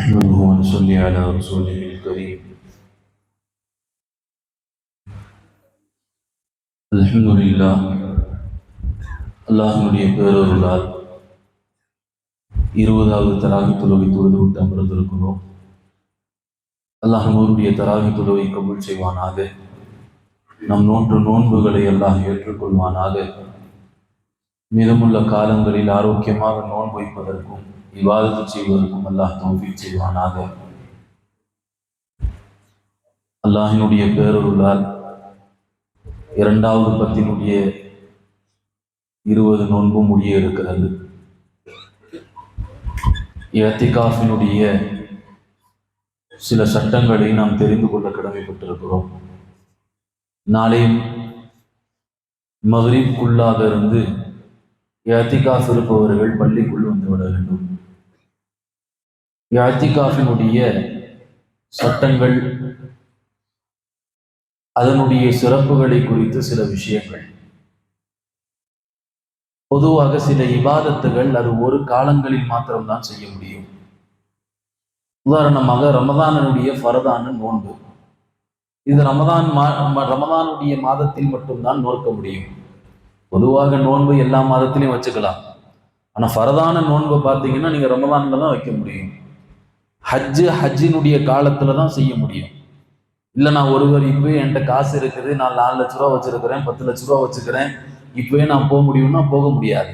نحمده ونصلي على رسوله الكريم. الحمد لله. அல்லாஹ்வுடைய பேரருளால் 20வது தராவி தொழுகை தொழுது விட்டு அமர்ந்திருக்கிறோம். அல்லாஹ் நம்முடைய தராவி தொழுகை கபூல் செய்வானாக. நம் நோன்புகளை அல்லாஹ் ஏற்றுக்கொள்வானாக. மீதமுள்ள காலங்களில் ஆரோக்கியமாக நோன்பு வைப்பதற்கும் இபாதத்து செய்வதற்கும் அல்லாஹ் தௌஃபீக் செய்வானாக. அல்லாஹினுடைய பேரருளால் 2வது பத்தினுடைய 20 நோன்பு முடிய இருக்கிறது. இஅ்திகாஃபினுடைய சில சட்டங்களை நாம் தெரிந்து கொள்ள கடமைப்பட்டிருக்கிறோம். நாளை மக்ரிப்குள்ளாக இருந்து இஅ்திகாஃப் இருப்பவர்கள் பள்ளிக்குள் வந்துவிட வேண்டும். இஅ்திகாஃபினுடைய சட்டங்கள், அதனுடைய சிறப்புகளை குறித்து சில விஷயங்கள். பொதுவாக சில இபாதத்துகள் அது ஒரு காலங்களில் மாத்திரம்தான் செய்ய முடியும். உதாரணமாக ரமதானுடைய ஃபரதான நோன்பு, இது ரமதானுடைய மாதத்தில் மட்டும்தான் நோக்க முடியும். பொதுவாக நோன்பு எல்லா மாதத்திலையும் வச்சுக்கலாம். ஆனால் ஃபரதான நோன்பு பார்த்தீங்கன்னா நீங்கள் ரமதானில் தான் வைக்க முடியும். ஹஜ்ஜினுடைய காலத்தில் தான் செய்ய முடியும். இல்லை நான் ஒருவர் இப்போ என்கிட்ட காசு இருக்குது, நான் 4 லட்ச ரூபா வச்சுருக்கிறேன், 10 லட்ச ரூபா வச்சுக்கிறேன், இப்போயே நான் போக முடியும்னா போக முடியாது.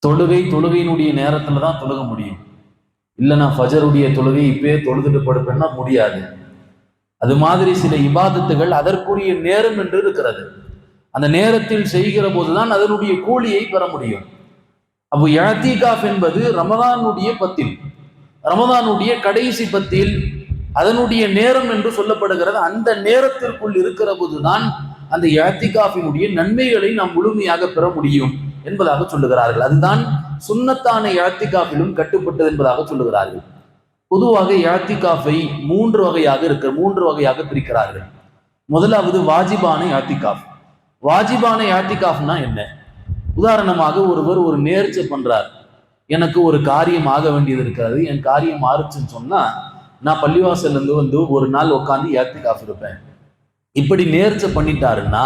தொழுகையினுடைய நேரத்தில் தான் தொழுக முடியும். இல்லை நான் ஃபஜருடைய தொழுகை இப்பயே தொழுதுட்டு படுப்பேன்னா முடியாது. அது மாதிரி சில இபாதத்துகள் அதற்குரிய நேரம் என்று இருக்கிறது. அந்த நேரத்தில் செய்கிற போதுதான் அதனுடைய கூலியை பெற முடியும். அப்போ இஅ்திகாஃப் என்பது ரமதானுடைய பத்தில், ரமதானுடைய கடைசி பத்தில் அதனுடைய நேரம் என்று சொல்லப்படுகிறது. அந்த நேரத்திற்குள் இருக்கிற போதுதான் அந்த இஅ்திகாஃபினுடைய நன்மைகளை நாம் முழுமையாக பெற முடியும் என்பதாக சொல்லுகிறார்கள். அதுதான் சுன்னத்தான இஅ்திகாஃபிலும் கட்டுப்பட்டது என்பதாக சொல்லுகிறார்கள். பொதுவாக இஅ்திகாஃபை 3 வகையாக பிரிக்கிறார்கள். முதலாவது வாஜிபான இஅ்திகாஃப். வாஜிபான இஅ்திகாஃப்னா என்ன? உதாரணமாக ஒருவர் ஒரு நேர்ச்சை பண்றார், எனக்கு ஒரு காரியம் ஆக வேண்டியது இருக்கிறது, என் காரியம் ஆறுச்சுன்னு சொன்னா நான் பள்ளிவாசல்ல இருந்து ஒரு நாள் உட்காந்து இஅ்திகாஃப் இருப்பேன். இப்படி நேர்ச்சை பண்ணிட்டாருன்னா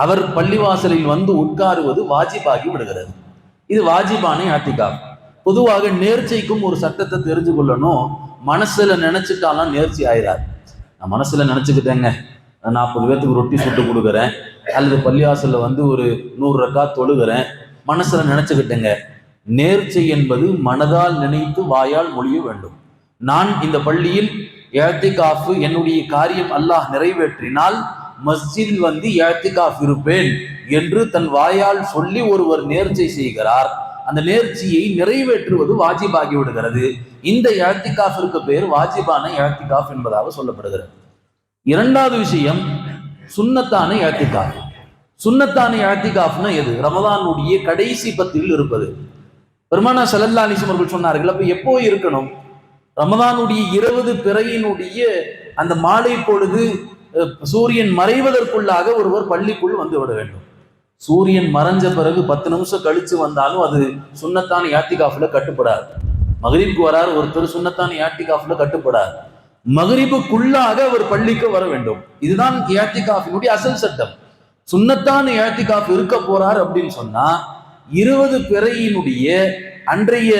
அவர் பள்ளிவாசலில் வந்து உட்காருவது வாஜிபாகி விடுகிறது. இது வாஜிபான இஅ்திகாஃப். பொதுவாக நேர்ச்சைக்கும் ஒரு சட்டத்தை தெரிஞ்சு கொள்ளணும். மனசுல நினைச்சிட்டாலும் நேர்ச்சி ஆயிராது. நான் மனசுல நினைச்சுக்கிட்டேங்க, 40 பேத்துக்கு ரொட்டி சுட்டு கொடுக்குறேன், அல்லது பள்ளிவாசல்ல வந்து ஒரு 100 ரக்காத் தொழுகிறேன், மனசுல நினைச்சுக்கிட்டேங்க. நேர்ச்சை என்பது மனதால் நினைத்து வாயால் மொழிய வேண்டும். நான் இந்த பள்ளியில் இஅ்திகாஃப் என்னுடைய காரியம் அல்லாஹ் நிறைவேற்றினால் மஸ்ஜிதில் வந்து இஅ்திகாஃப் இருப்பேன் என்று தன் வாயால் சொல்லி ஒருவர் நேர்ச்சை செய்கிறார். அந்த நேர்ச்சியை நிறைவேற்றுவது வாஜிபாகி விடுகிறது. இந்த இஅ்திகாஃபிற்கு பெயர் வாஜிபான இஅ்திகாஃப் என்பதாக சொல்லப்படுகிறது. 2வது விஷயம் சுன்னத்தான இஅ்திகாஃப். சுன்னத்தான இஅ்திகாஃப்னா எது? ரமதானுடைய கடைசி பத்தில் இருப்பது. பெருமானார் ஸல்லல்லாஹு அலைஹி வஸல்லம் அவர்கள் சொன்னார்கள், அப்ப எப்போ இருக்கணும்? ரமதானுடைய 20 பிறையினுடைய அந்த மாலை பொழுது சூரியன் மறைவதற்குள்ளாக ஒருவர் பள்ளிக்குள் வந்து விட வேண்டும். சூரியன் மறைஞ்ச பிறகு 10 நிமிஷம் கழிச்சு வந்தாலும் அது சுன்னத்தான இஅ்திகாஃப்ல கட்டுப்படாது. மக்ரிப்க்கு வரார் ஒருத்தர், சுன்னத்தான இஅ்திகாஃப்ல கட்டுப்படாது. மக்ரிபுக்குள்ளாக அவர் பள்ளிக்கு வர வேண்டும். இதுதான் இஅ்திகாஃபினுடைய அசல் சட்டம். சுன்னத்தான இஅ்திகாஃப் இருக்க போறார் அப்படின்னு சொன்னா 20 பிறையினுடைய அன்றைய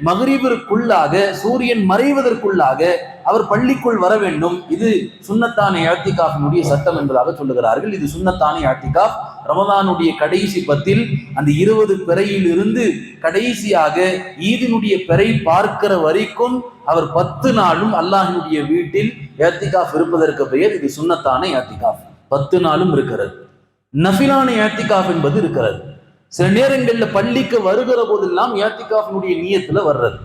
மக்ரிபிற்குள்ளாக, சூரியன் மறைவதற்குள்ளாக அவர் பள்ளிக்குள் வர வேண்டும். இது சுன்னத்தான இஅ்திகாஃபினுடைய சட்டம் என்பதாக சொல்லுகிறார்கள். இது சுன்னத்தான இஅ்திகாஃப். ரமதானுடைய கடைசி பத்தில் அந்த 20 பிறையில் இருந்து கடைசியாக ஈதினுடைய பிறை பார்க்கிற வரைக்கும் அவர் 10 நாளும் அல்லாஹ்வினுடைய வீட்டில் இஅ்திகாஃப் இருப்பதற்கு பெயர் இது சுன்னத்தான இஅ்திகாஃப். 10 நாளும் இருக்கிறது. நஃபிலான இஅ்திகாஃப் என்பது இருக்கிறது. சில நேரங்களில் பள்ளிக்கு வருகிற போதெல்லாம் இஅ்திகாஃபினுடைய நியத்துல வர்றது.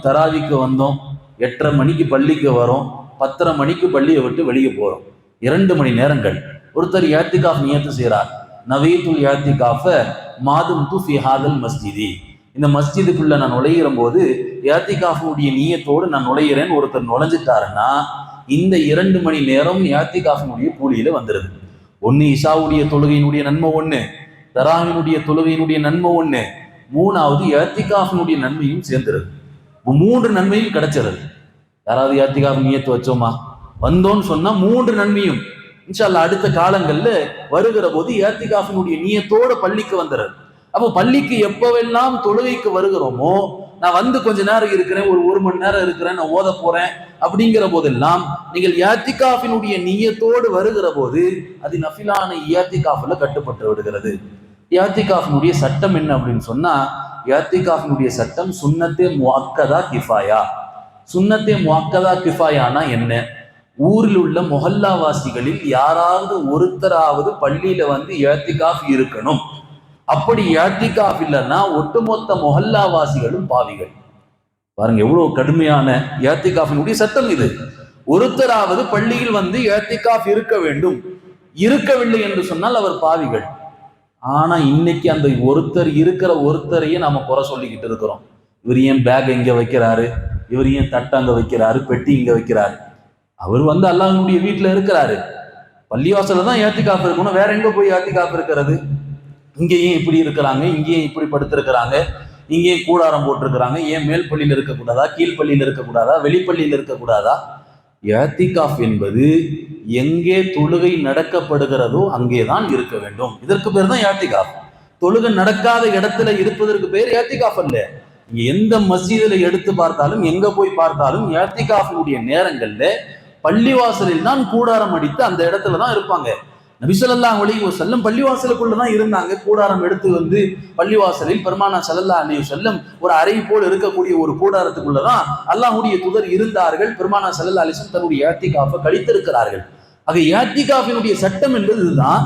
தராவிக்கு வந்தோம், 8:30 மணிக்கு பள்ளிக்கு வரோம், 10:30 மணிக்கு பள்ளியை விட்டு வெளியே போறோம். 2 மணி நேரங்கள். ஒருத்தர் இஅ்திகாஃப் நியத்து செய்கிறார், நவீத்துல் இஅ்திகாஃப மாதும்து ஃபீ ஹாதல் மஸ்ஜிதி. இந்த மஸ்ஜிதுக்குள்ள நான் நுழைகிற போது இஅ்திகாஃபுடைய நியத்தோடு நான் நுழைகிறேன் ஒருத்தர் நுழைஞ்சிட்டாருன்னா இந்த 2 மணி நேரம் இஅ்திகாஃபினுடைய கூலியில வந்துருது. ஒன்னு இஷாவுடைய தொழுகையினுடைய நன்மை ஒண்ணு, தராவினுடைய தொழுகையினுடைய நன்மை ஒண்ணு, 3வது இஅ்திகாஃபினுடைய நன்மையும் சேர்ந்துருது. 3 நன்மையும் கிடைச்சிருது. யாராவது ஏத்திகாஃப் நியத்து வச்சோமா வந்தோன்னு சொன்னா 3 நன்மையும் இன்ஷா அல்லாஹ் அடுத்த காலங்கள்ல வருகிற போது ஏத்திகாஃபினுடைய நியத்தோட பள்ளிக்கு வந்துடுறது. அப்போ பள்ளிக்கு எப்பவெல்லாம் தொழுகைக்கு வருகிறோமோ, நான் வந்து கொஞ்ச நேரம் இருக்கிறேன், ஒரு மணி நேரம் இருக்கிறேன், நான் ஓத போறேன் அப்படிங்கிற போதெல்லாம் நீங்கள் ஏத்திகாஃபினுடைய நியத்தோடு வருகிற போது அது நஃபிலான ஏத்திகாஃப்ல கட்டுப்பட்டு விடுகிறது. ஏத்திகாஃபினுடைய சட்டம் என்ன அப்படின்னு சொன்னா, ஏத்திகாஃபினுடைய சட்டம் சுன்னத்தே முஅக்கதா கிஃபாயா. சுன்னத்தே முஅக்கதா கிஃபாயானா என்ன? ஊரில் உள்ள மொஹல்லாவாசிகளில் யாராவது ஒருத்தராவது பள்ளியில வந்து ஏத்திகாஃப் இருக்கணும். அப்படி ஏத்திகாஃப் இல்லைன்னா ஒட்டுமொத்த மொஹல்லாவாசிகளும் பாவிகள். பாருங்க எவ்வளவு கடுமையான ஏத்திகாஃபினுடைய சட்டம் இது. ஒருத்தராவது பள்ளியில் வந்து ஏத்திகாஃப் இருக்க வேண்டும். இருக்கவில்லை என்று சொன்னால் அவர் பாவிகள். ஆனா இன்னைக்கு அந்த ஒருத்தர் இருக்கிற ஒருத்தரையே நாம குறை சொல்லிக்கிட்டு இருக்கிறோம். இவர் ஏன் பேக் இங்க வைக்கிறாரு, இவர் ஏன் தட்டு அங்க வைக்கிறாரு, பெட்டி இங்க வைக்கிறாரு. அவர் வந்து அல்லாஹ்வுடைய வீட்டுல இருக்கிறாரு, பள்ளிவாசல தான் ஏத்திகாஃப் இருக்கணும், வேற எங்க போய் ஏத்திகாஃப் இருக்கிறது? இங்கேயும் இப்படி இருக்கிறாங்க, இங்கேயும் இப்படி படுத்திருக்கிறாங்க, இங்கேயும் கூடாரம் போட்டிருக்கிறாங்க. ஏன் மேல் பள்ளியில் இருக்கக்கூடாதா, கீழ்ப்பள்ளியில் இருக்கக்கூடாதா, வெளிப்பள்ளியில் இருக்கக்கூடாதா? ஏத்திகாஃப் என்பது எங்கே தொழுகை நடக்கப்படுகிறதோ அங்கேதான் இருக்க வேண்டும். இதற்கு பேர் தான் ஏத்திகாஃப். தொழுகை நடக்காத இடத்துல இருப்பதற்கு பேர் ஏத்திகாஃப் அல்ல. இங்க எந்த மஸ்ஜிதுல எடுத்து பார்த்தாலும், எங்க போய் பார்த்தாலும் ஏத்திகாஃபினுடைய நேரங்கள்ல பள்ளிவாசலில் தான் கூடாரம் அடித்து அந்த இடத்துல தான் இருப்பாங்க. நபி ஸல்லல்லாஹு அலைஹி வஸல்லம் பள்ளிவாசலுக்குள்ள தான் இருந்தாங்க. கூடாரம் எடுத்து வந்து பள்ளிவாசலில் பெருமானார் ஸல்லல்லாஹு அலைஹி வஸல்லம் ஒரு அறை போல் இருக்கக்கூடிய ஒரு கூடாரத்துக்குள்ளதான் அல்லாஹ்வுடைய தூதர் இருந்தார்கள். பெருமானார் ஸல்லல்லாஹு அலைஹி வஸல்லம் தன்னுடைய ஏத்திகாஃபை கழித்திருக்கிறார்கள். ஆக ஏத்திகாஃபினுடைய சட்டம் என்பது இதுதான்.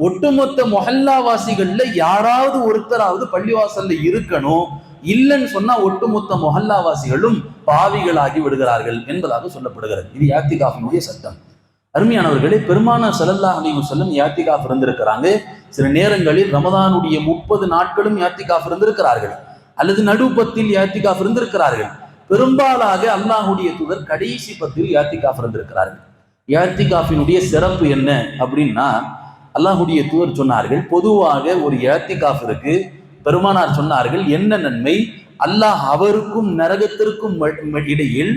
ஒட்டுமொத்த மொஹல்லாவாசிகள்ல யாராவது ஒருத்தராவது பள்ளிவாசல்ல இருக்கணும். இல்லைன்னு சொன்னா ஒட்டுமொத்த மொஹல்லாவாசிகளும் பாவிகளாகி விடுகிறார்கள் என்பதாக சொல்லப்படுகிறது. இது ஏத்திகாஃபினுடைய சட்டம். அருமையானவர்களே, பெருமானார் ஸல்லல்லாஹு அலைஹி வஸல்லம் ஏத்திகாஃப் இருந்திருக்கிறாங்க. சில நேரங்களில் ரமதானுடைய 30 நாட்களும் ஏத்திகாஃப் இருந்திருக்கிறார்கள், அல்லது நடுப்பத்தில் ஏத்திகாஃப் இருந்திருக்கிறார்கள். பெரும்பாலாக அல்லாஹ்வுடைய தூதர் கடைசி பத்தில் ஏத்திகாஃப் இருந்திருக்கிறார்கள். ஏத்திகாஃபினுடைய சிறப்பு என்ன அப்படின்னா, அல்லாஹ்வுடைய தூதர் சொன்னார்கள், பொதுவாக ஒரு ஏத்திகாஃப் இருக்கு. பெருமானார் சொன்னார்கள், என்ன நன்மை? அல்லாஹ் அவருக்கும் நரகத்திற்கும் இடையில்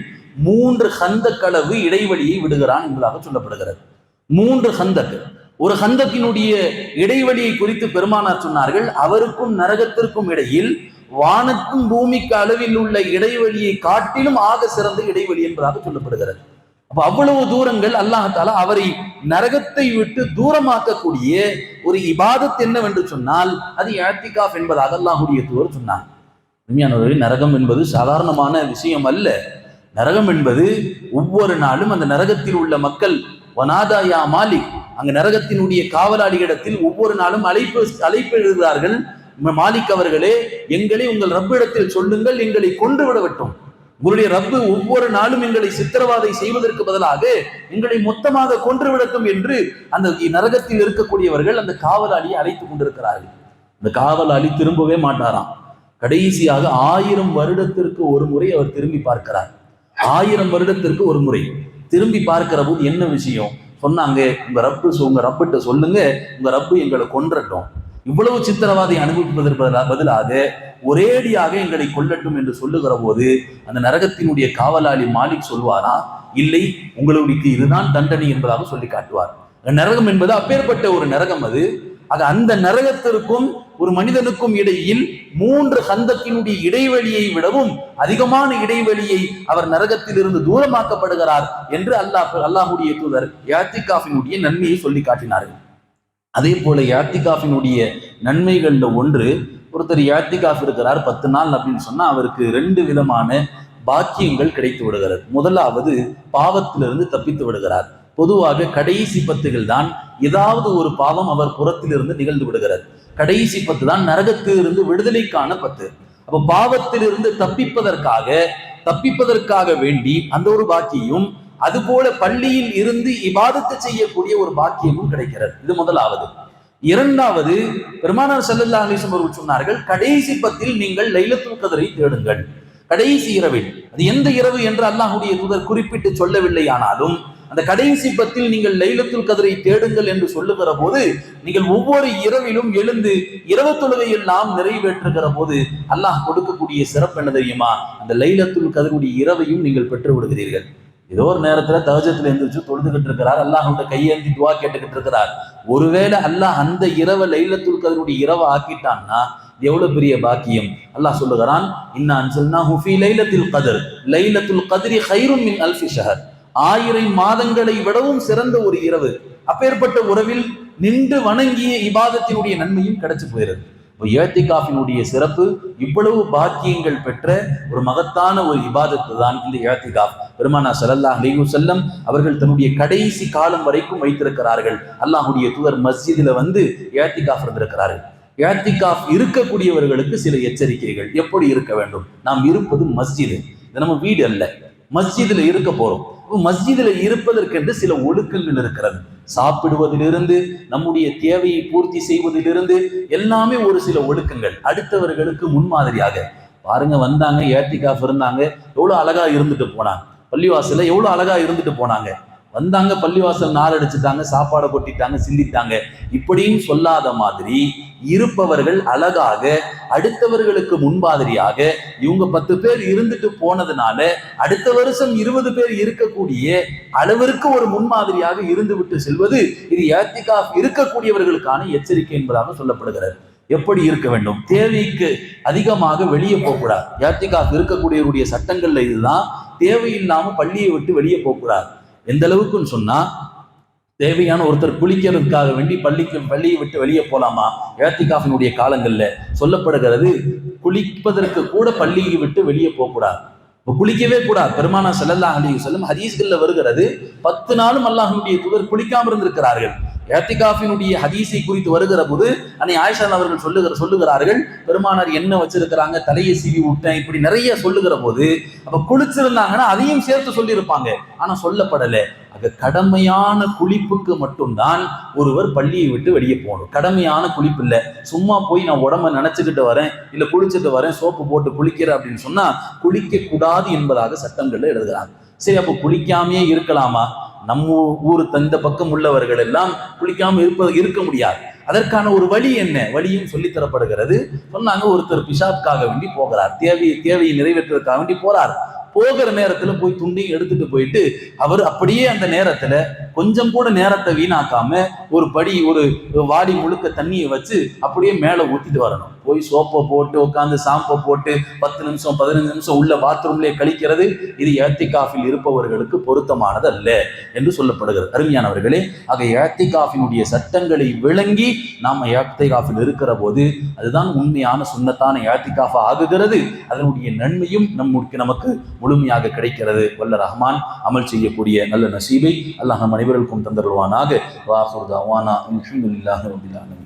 3 ஹந்தக் அளவு இடைவெளியை விடுகிறான் என்பதாக சொல்லப்படுகிறது. 3 ஹந்தக். ஒரு ஹந்தக்கினுடைய இடைவெளியை குறித்து பெருமானார் சொன்னார்கள், அவருக்கும் நரகத்திற்கும் இடையில் வானத்தும் பூமிக்கு அளவில் உள்ள இடைவெளியை காட்டிலும் ஆக சிறந்த இடைவெளி என்பதாக சொல்லப்படுகிறது. அப்ப அவ்வளவு தூரங்கள் அல்லாஹ் தஆலா அவரை நரகத்தை விட்டு தூரமாக்கக்கூடிய ஒரு இபாதத் என்னவென்று சொன்னால் அது இஅ்திகாஃப் என்பதாக அல்லாஹ்வுடைய தூதர் சொன்னார். உண்மையானவர்களே, நரகம் என்பது சாதாரணமான விஷயம் அல்ல. நரகம் என்பது ஒவ்வொரு நாளும் அந்த நரகத்தில் உள்ள மக்கள் வனாதா யா மாலிக், அங்க நரகத்தினுடைய காவலாளியிடத்தில் ஒவ்வொரு நாளும் அழைப்பு எழுதுகிறார்கள். மாலிக் அவர்களே, எங்களை உங்கள் ரப்பிடத்தில் சொல்லுங்கள், எங்களை கொன்று விடவட்டும். உங்களுடைய ரப்பு ஒவ்வொரு நாளும் எங்களை சித்திரவாதை செய்வதற்கு பதிலாக எங்களை மொத்தமாக கொன்று விடட்டும் என்று அந்த நரகத்தில் இருக்கக்கூடியவர்கள் அந்த காவலாளியை அழைத்துக் கொண்டிருக்கிறார்கள். அந்த காவலாளி திரும்பவே மாட்டாராம். கடைசியாக 1000 வருடத்திற்கு ஒரு முறை அவர் திரும்பி பார்க்கிறார். 1000 வருடத்திற்கு ஒரு முறை திரும்பி பார்க்கிற போது என்ன விஷயம் சொன்னாங்க, உங்க ரப்பிட்ட சொல்லுங்க, உங்க ரப்பு எங்களை கொன்றட்டும். இவ்வளவு சித்திரவாதை அனுபவிப்பதற்கு பதிலாக ஒரேடியாக எங்களை கொல்லட்டும் என்று சொல்லுகிற போது அந்த நரகத்தினுடைய காவலாளி மாலிக் சொல்வாரா, இல்லை, உங்களுக்கு இதுதான் தண்டனை என்பதாக சொல்லி காட்டுவார். நரகம் என்பது அப்பேற்பட்ட ஒரு நரகம் அது. ஆக அந்த நரகத்திற்கும் ஒரு மனிதனுக்கும் இடையில் 3 ஹந்தக்கினுடைய இடைவெளியை விடவும் அதிகமான இடைவெளியை அவர் நரகத்தில் இருந்து தூரமாக்கப்படுகிறார் என்று அல்லாஹ்வுடைய தூதர் இஅ்திகாஃபினுடைய நன்மையை சொல்லி காட்டினார்கள். அதே போல இஅ்திகாஃபினுடைய நன்மைகள்ல ஒன்று, ஒருத்தர் இஅ்திகாஃப் இருக்கிறார் 10 நாள் அப்படின்னு சொன்னா அவருக்கு 2 விதமான பாக்கியங்கள் கிடைத்து விடுகிறது. முதலாவது, பாவத்திலிருந்து தப்பித்து விடுகிறார். பொதுவாக கடைசி 10 தான் ஏதாவது ஒரு பாவம் அவர் புறத்திலிருந்து நிகழ்ந்து விடுகிறது. கடைசி 10 தான் நரகத்திலிருந்து விடுதலைக்கான 10. அப்ப பாவத்திலிருந்து தப்பிப்பதற்காக வேண்டி அந்த ஒரு பாக்கியம், அதுபோல பள்ளியில் இருந்து இபாதத்து செய்யக்கூடிய ஒரு பாக்கியமும் கிடைக்கிறது. இது முதலாவது. இரண்டாவது, பெருமானார் ஸல்லல்லாஹு அலைஹி வஸல்லம் அவர்கள் சொன்னார்கள், கடைசி 10 நீங்கள் லைலத்துல் கத்ரை தேடுங்கள். கடைசி இரவில், அது எந்த இரவு என்று அல்லாஹ்வுடைய தூதர் குறிப்பிட்டு சொல்லவில்லை, ஆனாலும் அந்த கடைசி பத்தில் நீங்கள் லைலத்துல் கத்ரை தேடுங்கள் என்று சொல்லுகிற போது நீங்கள் ஒவ்வொரு இரவிலும் எழுந்து இரவு தொழுகை எல்லாம் நிறைவேற்றுகிற போது அல்லாஹ் கொடுக்கக்கூடிய சிறப்பு என்ன தெரியுமா? அந்த லைலத்துல் கத்ருடைய இரவையும் நீங்கள் பெற்று விடுகிறீர்கள். ஏதோ ஒரு நேரத்துல தஹஜ்ஜுத்ல எந்திரிச்சு தொழுதுகிட்டு இருக்கிறார், அல்லாஹ்கிட்ட கையேந்தி துவா கேட்டுக்கிட்டு இருக்கிறார். ஒருவேளை அல்லாஹ் அந்த இரவை லைலத்துல் கத்ருடைய இரவை ஆக்கிட்டான்னா எவ்வளவு பெரிய பாக்கியம். அல்லாஹ் சொல்லுகிறான், இன்னா அன்ஸல்னாஹு ஃபீ லைலத்துல் கத்ர் லைலத்துல் கத்ரி கைரும் மின் அல்ஃபி ஷஹர். 1000 மாதங்களை விடவும் சிறந்த ஒரு இரவு. அப்பேற்பட்ட உறவில் நின்று வணங்கிய இபாதத்தினுடைய நன்மையும் கிடைச்சு போயிருது. இஅ்திகாஃபினுடைய சிறப்பு இவ்வளவு பாக்கியங்கள் பெற்ற ஒரு மகத்தான ஒரு இபாதத்து தான் இந்த இஅ்திகாஃப். பெருமானார் ஸல்லல்லாஹு அலைஹி வஸல்லம் அவர்கள் தன்னுடைய கடைசி காலம் வரைக்கும் வைத்திருக்கிறார்கள். அல்லாஹ்வுடைய தூதர் மஸ்ஜிதில் வந்து இஅ்திகாஃப் இருந்திருக்கிறார்கள். இஅ்திகாஃப் இருக்கக்கூடியவர்களுக்கு சில எச்சரிக்கைகள். எப்படி இருக்க வேண்டும்? நாம் இருப்பது மஸ்ஜிது, இது நம்ம வீடு அல்ல. மஸ்ஜிதில் இருக்க போறோம். மஸ்ஜிதில் இருப்பதற்கென்று சில ஒழுக்கங்கள் இருக்கிறது. சாப்பிடுவதிலிருந்து நம்முடைய தேவையை பூர்த்தி செய்வதிலிருந்து எல்லாமே ஒரு சில ஒழுக்கங்கள். அடுத்தவர்களுக்கு முன்மாதிரியாக பாருங்க, வந்தாங்க இஅ்திகாஃப் இருந்தாங்க, எவ்வளவு அழகா இருந்துட்டு போனாங்க. பள்ளிவாசல்ல எவ்வளவு அழகா இருந்துட்டு போனாங்க. வந்தாங்க, பள்ளிவாசல் நார் அடிச்சுட்டாங்க, சாப்பாடை கொட்டிட்டாங்க, சிந்திட்டாங்க, இப்படின்னு சொல்லாத மாதிரி இருப்பவர்கள் அழகாக அடுத்தவர்களுக்கு முன்மாதிரியாக இவங்க 10 பேர் இருந்துட்டு போனதுனால அடுத்த வருஷம் 20 பேர் இருக்கக்கூடிய அளவிற்கு ஒரு முன்மாதிரியாக இருந்து விட்டு செல்வது இது இஅ்திகாஃப் இருக்கக்கூடியவர்களுக்கான எச்சரிக்கை என்பதாக சொல்லப்படுகிறது. எப்படி இருக்க வேண்டும்? தேவைக்கு அதிகமாக வெளியே போகக்கூடாது. இஅ்திகாஃப் இருக்கக்கூடியவருடைய சட்டங்கள்ல இதுதான். தேவையில்லாம பள்ளியை விட்டு வெளியே போகக்கூடாது. எந்த அளவுக்குன்னு சொன்னா, தேவையான ஒருத்தர் குளிக்கிறதுக்காக வேண்டி பள்ளியை விட்டு வெளியே போலாமா? இஅ்திகாஃபினுடைய காலங்கள்ல சொல்லப்படுகிறது, குளிப்பதற்கு கூட பள்ளியை விட்டு வெளியே போகக்கூடாது, குளிக்கவே கூடாது. பெருமானார் ஸல்லல்லாஹு அலைஹி வஸல்லம் ஹதீஸ்கள்ல வருகிறது, 10 நாளும் அல்லாஹ்வுடைய தூதர் குளிக்காம இருந்திருக்கிறார்கள். இஅ்திகாஃபினுடைய ஹதீஸை குறித்து வருகிற போது அன்னை ஆயிஷா அவர்கள் சொல்லுகிறார்கள், பெருமானார் என்ன வச்சிருக்கிறாங்க, தலையை சீவி விட்டேன், இப்படி நிறைய சொல்லுகிற போது அப்ப குளிச்சிருந்தாங்கன்னா அதையும் சேர்த்து சொல்லியிருப்பாங்க. ஆனா சொல்லப்படலை. அது கடமையான குளிப்புக்கு மட்டும்தான் ஒருவர் பள்ளியை விட்டு வெளியே போகணும். கடமையான குளிப்பு இல்லை. சும்மா போய் நான் உடம்ப நினைச்சுக்கிட்டு வரேன், இல்லை குளிச்சுட்டு வரேன், சோப்பு போட்டு குளிக்கிறேன் அப்படின்னு சொன்னா குளிக்க கூடாது என்பதாக சட்டங்கள்ல எழுதுகிறாங்க. சரி, அப்போ குளிக்காமையே இருக்கலாமா? நம்ம ஊர் தந்த பக்கம் உள்ளவர்கள் எல்லாம் குளிக்காம இருக்க முடியாது. அதற்கான ஒரு வழி என்ன? வழியும் சொல்லித்தரப்படுகிறது. சொன்னாங்க, ஒருத்தர் பிஷாப்காக வேண்டி போகிறார், தேவையை நிறைவேற்றுவதற்காக வேண்டி போறார். போகிற நேரத்துல போய் துண்டையும் எடுத்துட்டு போயிட்டு அவர் அப்படியே அந்த நேரத்துல கொஞ்சம் கூட நேரத்தை வீணாக்காம ஒரு வாடி முழுக்க தண்ணியை வச்சு அப்படியே மேல ஊத்திட்டு வரணும். போய் சோப்பை போட்டு உட்காந்து ஷாம்பை போட்டு 10 நிமிஷம் 15 நிமிஷம் உள்ள பாத்ரூம்லேயே கழிக்கிறது இது இஅ்திகாஃபில் இருப்பவர்களுக்கு பொருத்தமானது அல்ல என்று சொல்லப்படுகிறது. அருமையானவர்களே, ஆக இஅ்திகாஃபினுடைய சட்டங்களை விளங்கி நாம இஅ்திகாஃபில் இருக்கிற போது அதுதான் உண்மையான சுன்னத்தான இஅ்திகாஃபா ஆகுகிறது. அதனுடைய நன்மையும் நமக்கு முழுமையாக கிடைக்கிறது. வல்ல ரஹ்மான் அமல் செய்யக்கூடிய நல்ல நசீபை அல்லாஹ் நம் அனைவருக்கும் தந்தருள்வானாக. வ ஆகிரு தஅவானா அல்ஹம்துலில்லாஹி ரப்பில் ஆலமீன்.